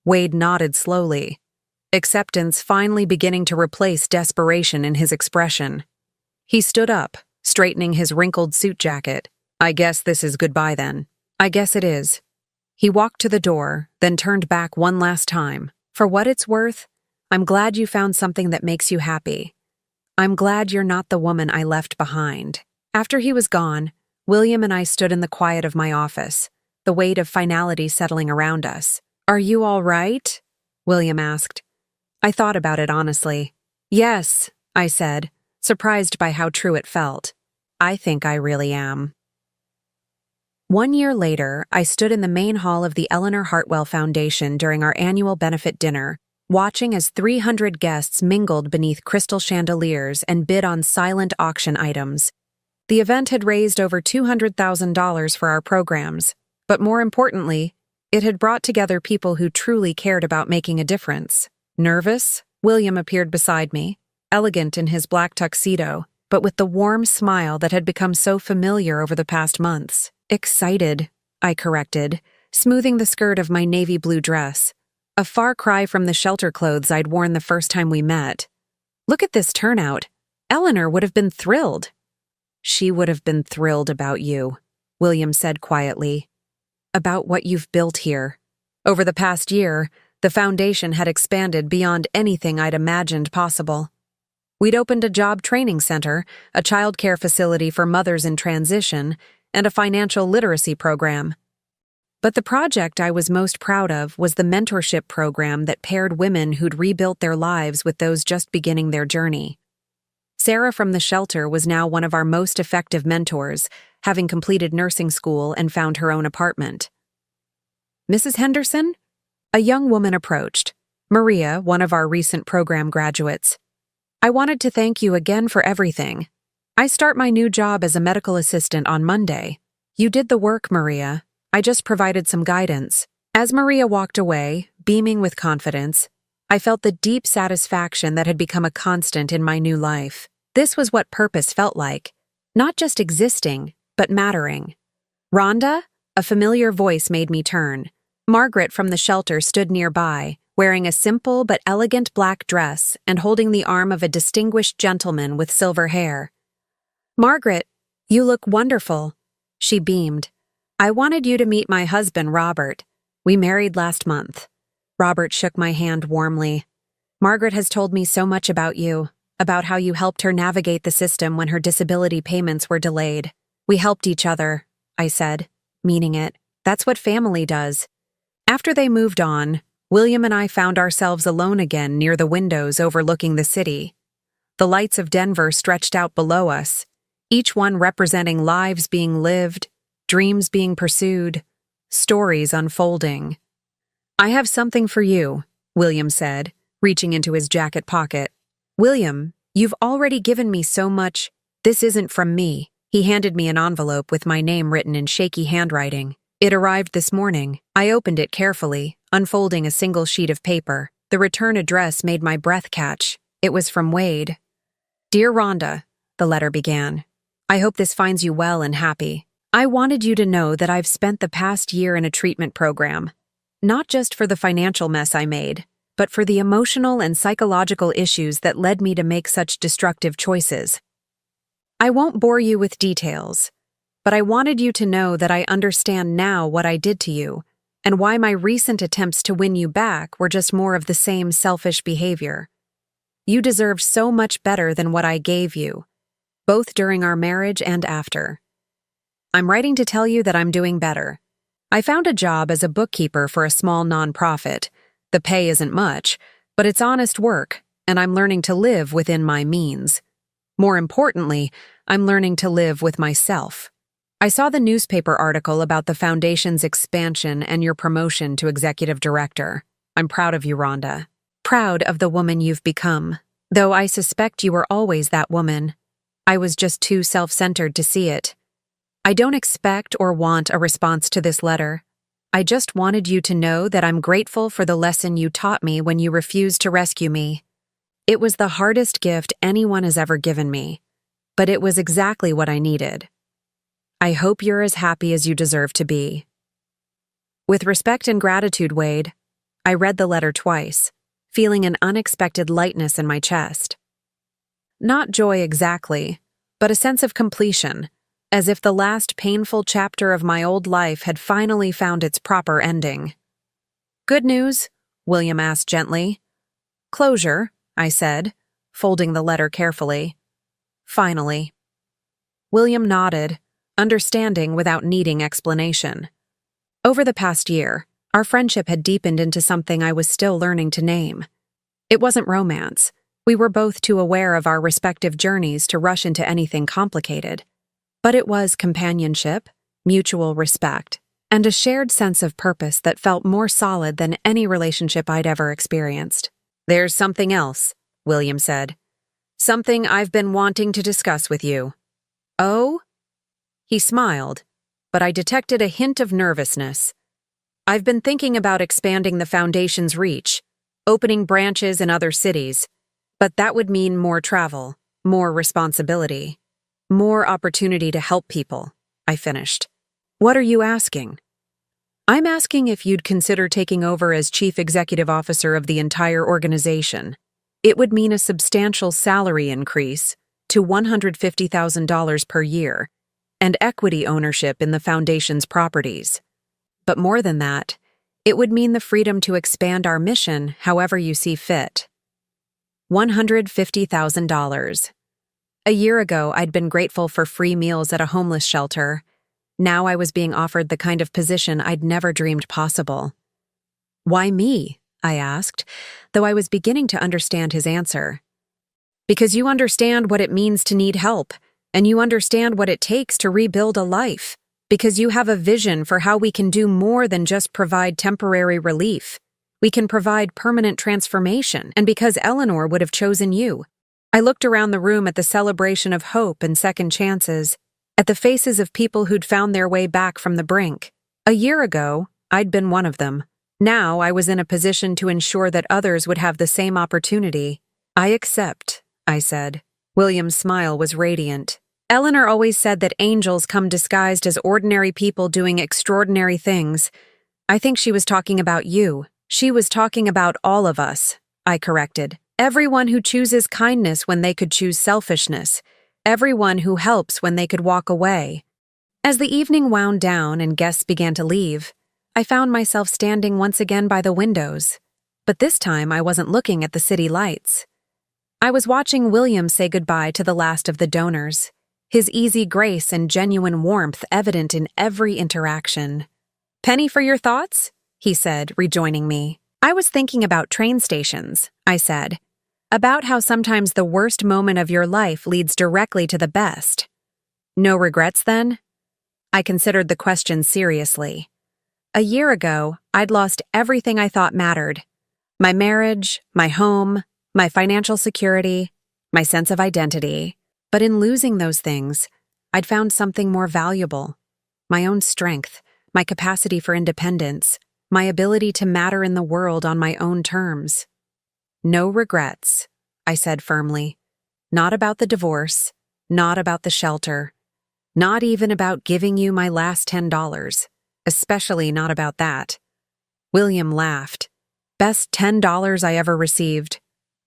Wade nodded slowly, acceptance finally beginning to replace desperation in his expression. He stood up, straightening his wrinkled suit jacket. I guess this is goodbye then. I guess it is. He walked to the door, then turned back one last time. For what it's worth, I'm glad you found something that makes you happy. I'm glad you're not the woman I left behind. After he was gone, William and I stood in the quiet of my office, the weight of finality settling around us. "Are you all right?" William asked. I thought about it honestly. "Yes," I said, surprised by how true it felt. "I think I really am." 1 year later, I stood in the main hall of the Eleanor Hartwell Foundation during our annual benefit dinner, watching as 300 guests mingled beneath crystal chandeliers and bid on silent auction items. The event had raised over $200,000 for our programs, but more importantly, it had brought together people who truly cared about making a difference. Nervous, William appeared beside me, elegant in his black tuxedo, but with the warm smile that had become so familiar over the past months. "Excited," I corrected, smoothing the skirt of my navy blue dress, a far cry from the shelter clothes I'd worn the first time we met. "Look at this turnout. Eleanor would have been thrilled." "She would have been thrilled about you," William said quietly. "About what you've built here." Over the past year, the foundation had expanded beyond anything I'd imagined possible. We'd opened a job training center, a childcare facility for mothers in transition, and a financial literacy program. But the project I was most proud of was the mentorship program that paired women who'd rebuilt their lives with those just beginning their journey. Sarah from the shelter was now one of our most effective mentors, having completed nursing school and found her own apartment. "Mrs. Henderson?" A young woman approached, Maria, one of our recent program graduates. "I wanted to thank you again for everything. I start my new job as a medical assistant on Monday. You did the work, Maria. I just provided some guidance." As Maria walked away, beaming with confidence, I felt the deep satisfaction that had become a constant in my new life. This was what purpose felt like, not just existing, but mattering. "Rhonda?" A familiar voice made me turn. Margaret from the shelter stood nearby, wearing a simple but elegant black dress and holding the arm of a distinguished gentleman with silver hair. "Margaret, you look wonderful." She beamed. "I wanted you to meet my husband, Robert. We married last month." Robert shook my hand warmly. "Margaret has told me so much about you, about how you helped her navigate the system when her disability payments were delayed. We helped each other," I said, meaning it. "That's what family does." After they moved on, William and I found ourselves alone again near the windows overlooking the city. The lights of Denver stretched out below us, each one representing lives being lived, dreams being pursued, stories unfolding. "I have something for you," William said, reaching into his jacket pocket. "William, you've already given me so much. This isn't from me." He handed me an envelope with my name written in shaky handwriting. It arrived this morning. I opened it carefully, unfolding a single sheet of paper. The return address made my breath catch. It was from Wade. "Dear Rhonda," the letter began, "I hope this finds you well and happy. I wanted you to know that I've spent the past year in a treatment program, not just for the financial mess I made, but for the emotional and psychological issues that led me to make such destructive choices. I won't bore you with details, but I wanted you to know that I understand now what I did to you, and why my recent attempts to win you back were just more of the same selfish behavior. You deserved so much better than what I gave you, both during our marriage and after. I'm writing to tell you that I'm doing better. I found a job as a bookkeeper for a small nonprofit. The pay isn't much, but it's honest work, and I'm learning to live within my means. More importantly, I'm learning to live with myself. I saw the newspaper article about the foundation's expansion and your promotion to executive director. I'm proud of you, Rhonda. Proud of the woman you've become, though I suspect you were always that woman. I was just too self-centered to see it. I don't expect or want a response to this letter. I just wanted you to know that I'm grateful for the lesson you taught me when you refused to rescue me. It was the hardest gift anyone has ever given me, but it was exactly what I needed. I hope you're as happy as you deserve to be. With respect and gratitude, Wade. I read the letter twice, feeling an unexpected lightness in my chest. Not joy exactly, but a sense of completion, as if the last painful chapter of my old life had finally found its proper ending. Good news? William asked gently. Closure, I said, folding the letter carefully. Finally. William nodded, understanding without needing explanation. Over the past year, our friendship had deepened into something I was still learning to name. It wasn't romance. We were both too aware of our respective journeys to rush into anything complicated. But it was companionship, mutual respect, and a shared sense of purpose that felt more solid than any relationship I'd ever experienced. "There's something else," William said. "Something I've been wanting to discuss with you." "Oh?" He smiled, but I detected a hint of nervousness. "I've been thinking about expanding the foundation's reach, opening branches in other cities, but that would mean more travel, more responsibility, more opportunity to help people," I finished. "What are you asking?" "I'm asking if you'd consider taking over as chief executive officer of the entire organization. It would mean a substantial salary increase to $150,000 per year and equity ownership in the foundation's properties. But more than that, it would mean the freedom to expand our mission however you see fit." $150,000. A year ago, I'd been grateful for free meals at a homeless shelter. Now I was being offered the kind of position I'd never dreamed possible. "Why me?" I asked, though I was beginning to understand his answer. "Because you understand what it means to need help, and you understand what it takes to rebuild a life. Because you have a vision for how we can do more than just provide temporary relief. We can provide permanent transformation, and because Eleanor would have chosen you." I looked around the room at the celebration of hope and second chances, at the faces of people who'd found their way back from the brink. A year ago, I'd been one of them. Now I was in a position to ensure that others would have the same opportunity. "I accept," I said. William's smile was radiant. "Eleanor always said that angels come disguised as ordinary people doing extraordinary things. I think she was talking about you. She was talking about all of us," I corrected. "Everyone who chooses kindness when they could choose selfishness. Everyone who helps when they could walk away." As the evening wound down and guests began to leave, I found myself standing once again by the windows. But this time I wasn't looking at the city lights. I was watching William say goodbye to the last of the donors, his easy grace and genuine warmth evident in every interaction. "Penny for your thoughts?" he said, rejoining me. "I was thinking about train stations," I said. "About how sometimes the worst moment of your life leads directly to the best." "No regrets, then?" I considered the question seriously. A year ago, I'd lost everything I thought mattered. My marriage, my home, my financial security, my sense of identity. But in losing those things, I'd found something more valuable. My own strength, my capacity for independence, my ability to matter in the world on my own terms. "No regrets," I said firmly. "Not about the divorce, not about the shelter, not even about giving you my last $10, especially not about that." William laughed. "Best $10 I ever received.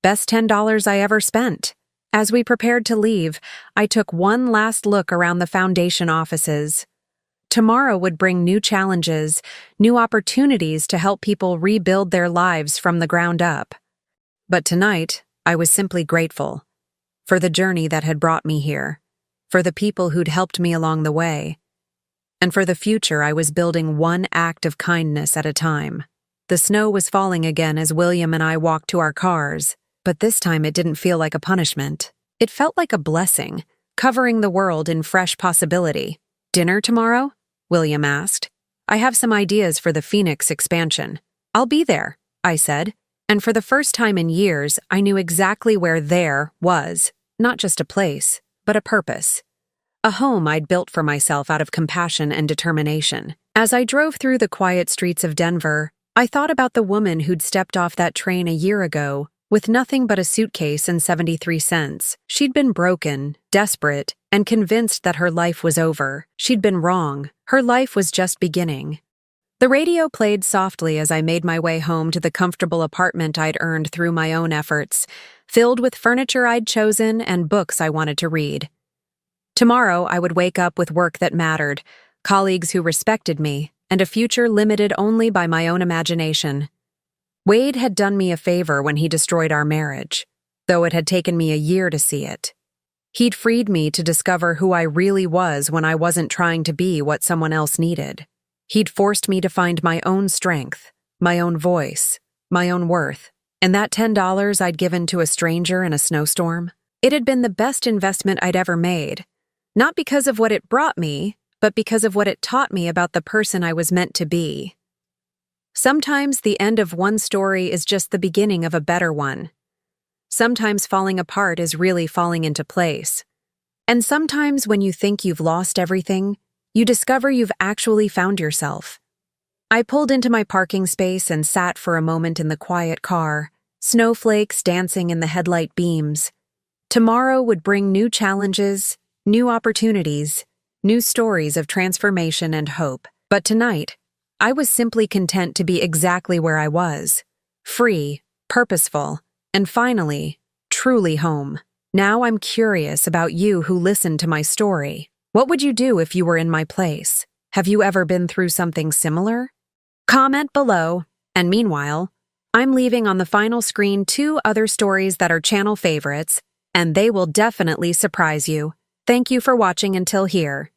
Best $10 I ever spent." As we prepared to leave, I took one last look around the foundation offices. Tomorrow would bring new challenges, new opportunities to help people rebuild their lives from the ground up. But tonight, I was simply grateful for the journey that had brought me here, for the people who'd helped me along the way, and for the future I was building one act of kindness at a time. The snow was falling again as William and I walked to our cars, but this time it didn't feel like a punishment. It felt like a blessing, covering the world in fresh possibility. "Dinner tomorrow?" William asked. "I have some ideas for the Phoenix expansion." "I'll be there," I said, and for the first time in years, I knew exactly where there was, not just a place, but a purpose. A home I'd built for myself out of compassion and determination. As I drove through the quiet streets of Denver, I thought about the woman who'd stepped off that train a year ago, with nothing but a suitcase and 73 cents. She'd been broken, desperate, and convinced that her life was over. She'd been wrong. Her life was just beginning. The radio played softly as I made my way home to the comfortable apartment I'd earned through my own efforts, filled with furniture I'd chosen and books I wanted to read. Tomorrow, I would wake up with work that mattered, colleagues who respected me, and a future limited only by my own imagination. Wade had done me a favor when he destroyed our marriage, though it had taken me a year to see it. He'd freed me to discover who I really was when I wasn't trying to be what someone else needed. He'd forced me to find my own strength, my own voice, my own worth. And that $10 I'd given to a stranger in a snowstorm, it had been the best investment I'd ever made. Not because of what it brought me, but because of what it taught me about the person I was meant to be. Sometimes the end of one story is just the beginning of a better one. Sometimes falling apart is really falling into place. And sometimes when you think you've lost everything, you discover you've actually found yourself. I pulled into my parking space and sat for a moment in the quiet car, snowflakes dancing in the headlight beams. Tomorrow would bring new challenges, new opportunities, new stories of transformation and hope. But tonight, I was simply content to be exactly where I was, free, purposeful, and finally, truly home. Now I'm curious about you who listened to my story. What would you do if you were in my place? Have you ever been through something similar? Comment below. And meanwhile, I'm leaving on the final screen 2 other stories that are channel favorites, and they will definitely surprise you. Thank you for watching until here.